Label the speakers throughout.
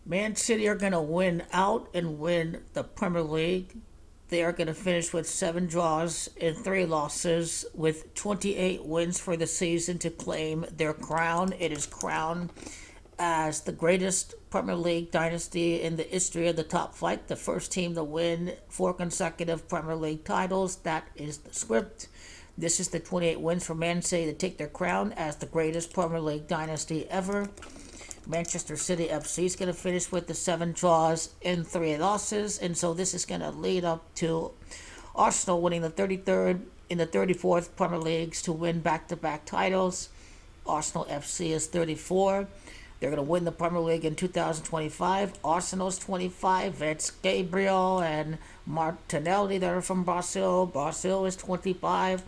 Speaker 1: Man City are going to win out and win the Premier League. They are going to finish with 7 draws and 3 losses with 28 wins for the season to claim their crown. It is crowned as the greatest Premier League dynasty in the history of the top flight, the first team to win 4 consecutive Premier League titles. That is the script. This is the 28 wins for Man City to take their crown as the greatest Premier League dynasty ever. Manchester City FC is going to finish with the 7 draws and 3 losses, and so this is going to lead up to Arsenal winning the 33rd and the 34th Premier Leagues to win back-to-back titles. Arsenal FC is 34. They're going to win the Premier League in 2025. Arsenal's 25. It's Gabriel and Martinelli that are from Brazil. Brazil is 25.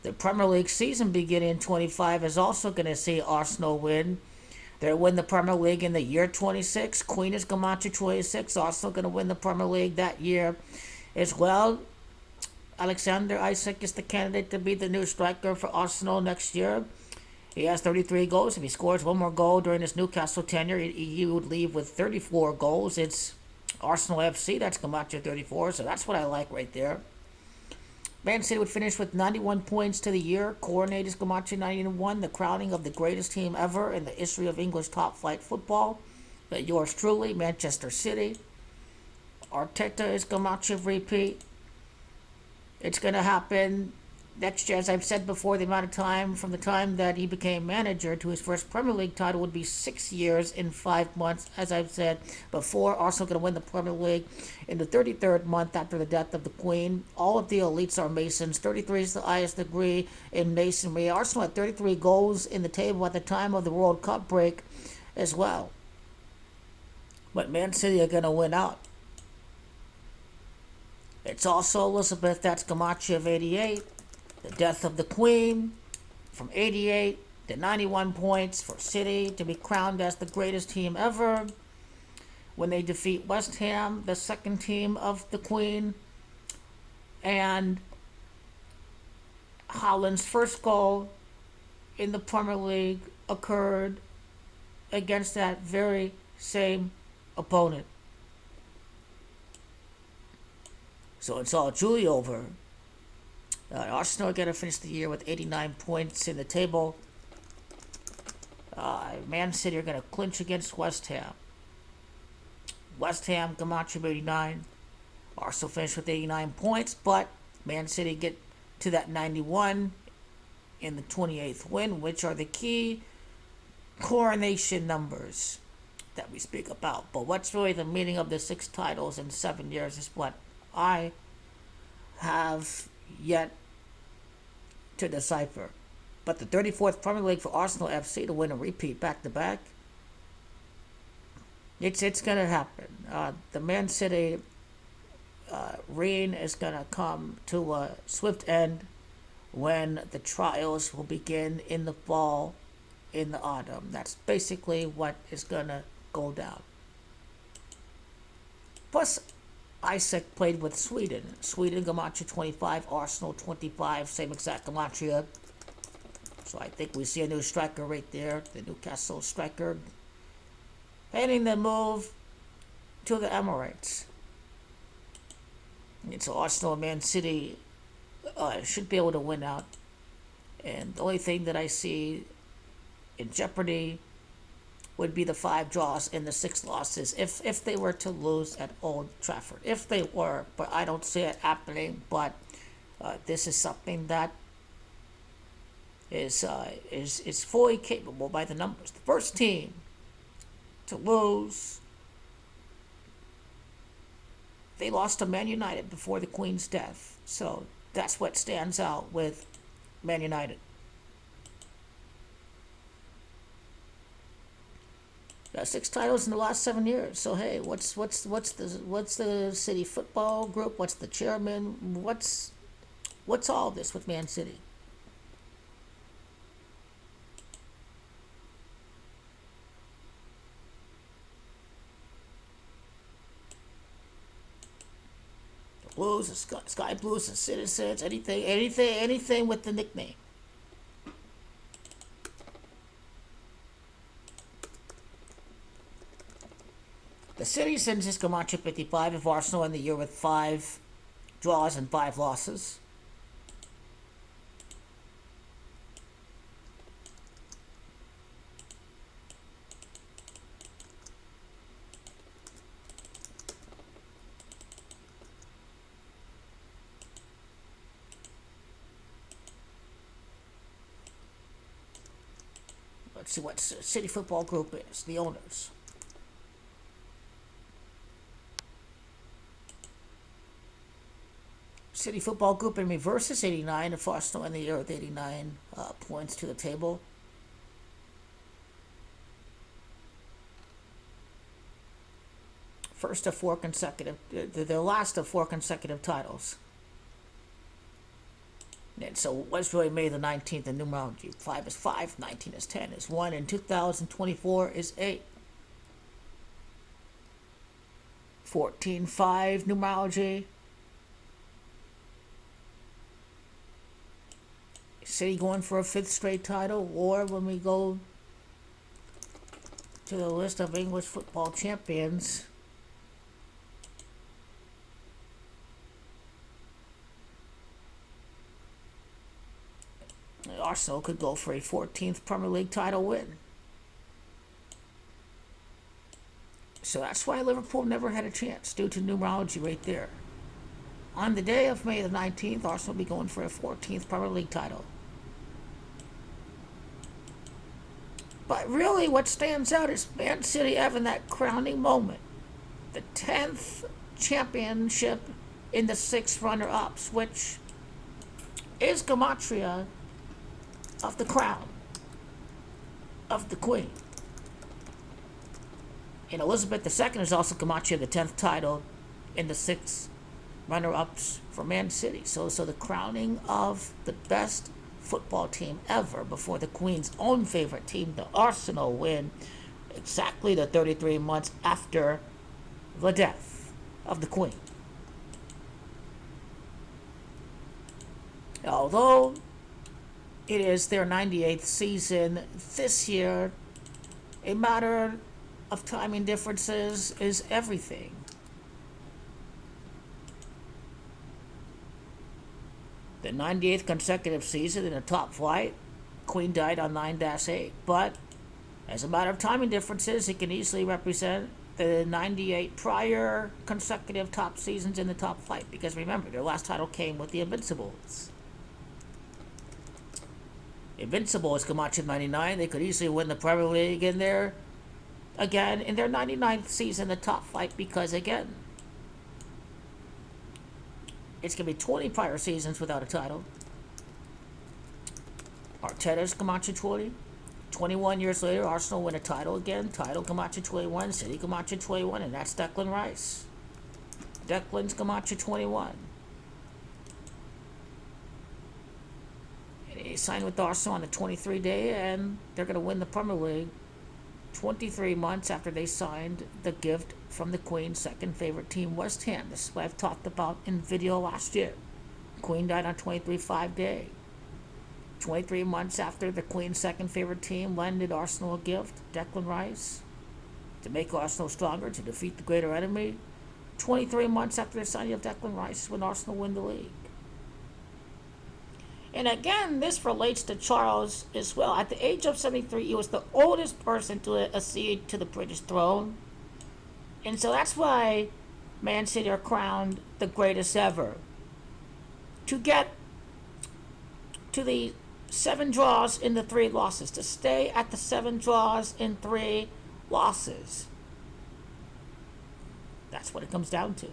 Speaker 1: The Premier League season beginning in 25 is also going to see Arsenal win. They'll win the Premier League in the year 26. Queen is Camacho 26. Also going to win the Premier League that year as well. Alexander Isak is the candidate to be the new striker for Arsenal next year. He has 33 goals. If he scores one more goal during his Newcastle tenure, he would leave with 34 goals. It's Arsenal FC. That's Camacho 34. So that's what I like right there. Man City would finish with 91 points to the year. CORONATE is Camacho 91, the crowning of the greatest team ever in the history of English top-flight football. But yours truly, Manchester City. Arteta is Camacho repeat. It's going to happen next year. As I've said before, the amount of time from the time that he became manager to his first Premier League title would be 6 years and 5 months. As I've said before, Arsenal going to win the Premier League in the 33rd month after the death of the Queen. All of the elites are Masons. 33 is the highest degree in Masonry. Arsenal had 33 goals in the table at the time of the World Cup break as well. But Man City are going to win out. It's also Elizabeth, that's Camacho of 88. The death of the Queen from 88 to 91 points for City to be crowned as the greatest team ever. When they defeat West Ham, the second team of the Queen. And Haaland's first goal in the Premier League occurred against that very same opponent. So it's all Julie over. Arsenal are going to finish the year with 89 points in the table. Man City are going to clinch against West Ham. West Ham, Camacho 89. Arsenal finish with 89 points, but Man City get to that 91 in the 28th win, which are the key coronation numbers that we speak about. But what's really the meaning of the 6 titles in 7 years is what I have yet to decipher. But the 34th Premier League for Arsenal FC to win a repeat back-to-back, it's going to happen. The Man City reign is going to come to a swift end when the trials will begin in the fall, in the autumn. That's basically what is going to go down. Plus, Isak played with Sweden. Sweden, Camacho 25, Arsenal 25, same exact Camacho. So I think we see a new striker right there, the Newcastle striker, heading the move to the Emirates. And so Arsenal and Man City should be able to win out. And the only thing that I see in jeopardy would be the 5 draws and the 6 losses if they were to lose at Old Trafford. If they were, but I don't see it happening. But this is something that is fully capable by the numbers. The first team to lose, they lost to Man United before the Queen's death. So that's what stands out with Man United. 6 titles in the last 7 years. So hey, what's the City football group? What's the chairman? What's all this with Man City? The Blues, the Sky Blues, the Citizens, anything with the nickname. The City sends his Camacho 55 of Arsenal in the year with 5 draws and 5 losses. Let's see what City Football Group is, the owners. City Football Group in reverse is 89 of Arsenal in the year with 89 points to the table. First of 4 consecutive, the last of 4 consecutive titles. And so what's really May the 19th in numerology? 5 is 5, 19 is 10, is 1, and 2024 is 8. 14-5 numerology. City going for a 5th straight title, or when we go to the list of English football champions, Arsenal could go for a 14th Premier League title win. So that's why Liverpool never had a chance, due to numerology right there. On the day of May the 19th, Arsenal will be going for a 14th Premier League title. But really what stands out is Man City having that crowning moment. The 10th championship in the 6 runner-ups, which is gematria of the crown of the Queen. And Elizabeth II is also gematria of the 10th title in the 6 runner-ups for Man City. So the crowning of the best football team ever before the Queen's own favorite team, the Arsenal, win exactly the 33 months after the death of the Queen. Although it is their 98th season this year, a matter of timing differences is everything. The 98th consecutive season in the top flight, Queen died on 9-8, but as a matter of timing differences, it can easily represent the 98 prior consecutive top seasons in the top flight, because remember, their last title came with the Invincibles. Invincible is gematria 99. They could easily win the Premier League in their 99th season, the top flight, because again, it's going to be 20 prior seasons without a title. Arteta's gematria 20. 21 years later, Arsenal win a title again. Title gematria 21, City gematria 21, and that's Declan Rice. Declan's gematria 21. And he signed with Arsenal on the 23 day, and they're going to win the Premier League 23 months after they signed the gift from the Queen's second favorite team, West Ham. This is what I've talked about in video last year. Queen died on 23-5 day. 23 months after the Queen's second favorite team lended Arsenal a gift, Declan Rice, to make Arsenal stronger, to defeat the greater enemy. 23 months after the signing of Declan Rice is when Arsenal win the league. And again, this relates to Charles as well. At the age of 73, he was the oldest person to accede to the British throne. And so that's why Man City are crowned the greatest ever. To get to the 7 draws in the 3 losses. To stay at the 7 draws in 3 losses. That's what it comes down to.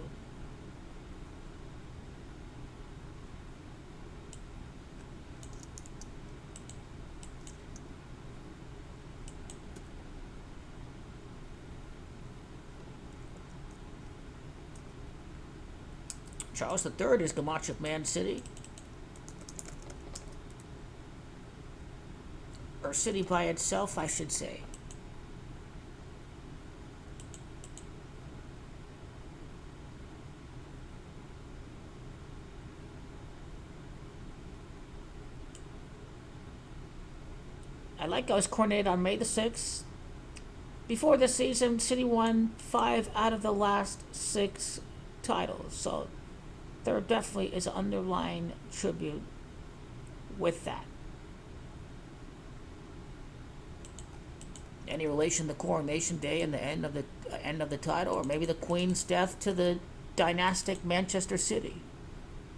Speaker 1: Charles III is gematria of Man City. Or City by itself, I should say. I like I was coronated on May the 6th. Before the season, City won 5 out of the last 6 titles. So there definitely is an underlying tribute with that. Any relation to Coronation Day and the end of the title, or maybe the Queen's death to the dynastic Manchester City?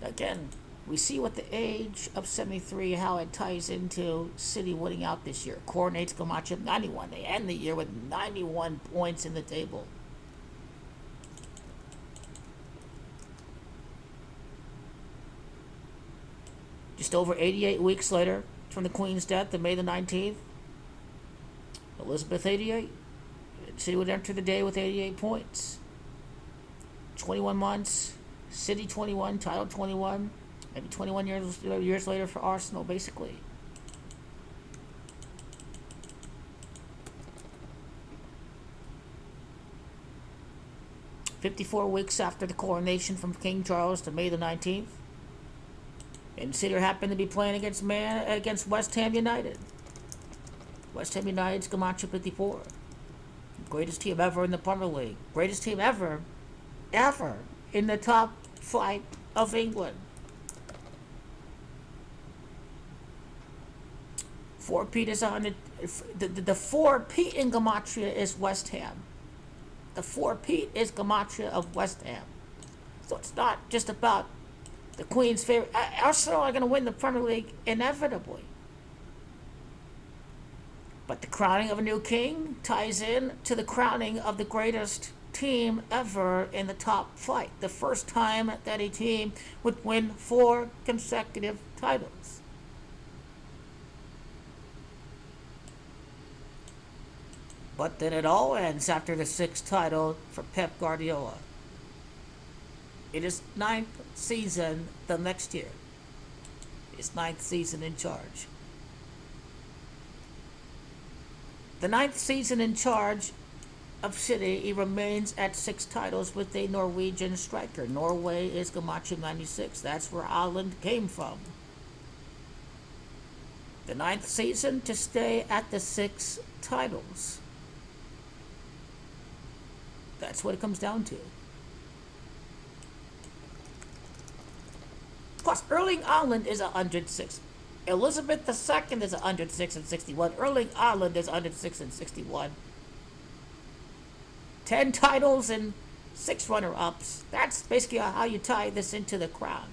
Speaker 1: Again, we see with the age of 73 how it ties into City winning out this year. Coronate's Camacho 91. They end the year with 91 points in the table. Just over 88 weeks later from the Queen's death to May the 19th, Elizabeth 88. City would enter the day with 88 points. 21 months, City 21, title 21. Maybe 21 years later for Arsenal, basically. "54 weeks after the coronation from King Charles to May the 19th. And City happened to be playing against West Ham United. West Ham United's Camacho 54. Greatest team ever in the Premier League. Greatest team ever in the top flight of England. Fourpeat is on it. The fourpeat in Gematria is West Ham. The fourpeat is Gematria of West Ham. So it's not just about the Queen's favorite. Arsenal are going to win the Premier League inevitably. But the crowning of a new king ties in to the crowning of the greatest team ever in the top flight. The first time that a team would win 4 consecutive titles. But then it all ends after the 6th title for Pep Guardiola. It is 9th season the next year. His 9th season in charge. The 9th season in charge of City, he remains at 6 titles with a Norwegian striker. Norway is Camacho 96. That's where Haaland came from. The 9th season to stay at the 6 titles. That's what it comes down to. Plus, Erling Haaland is 106. Elizabeth II is 106 and 61. Erling Haaland is 106 and 61. 10 titles and 6 runner-ups. That's basically how you tie this into the crown.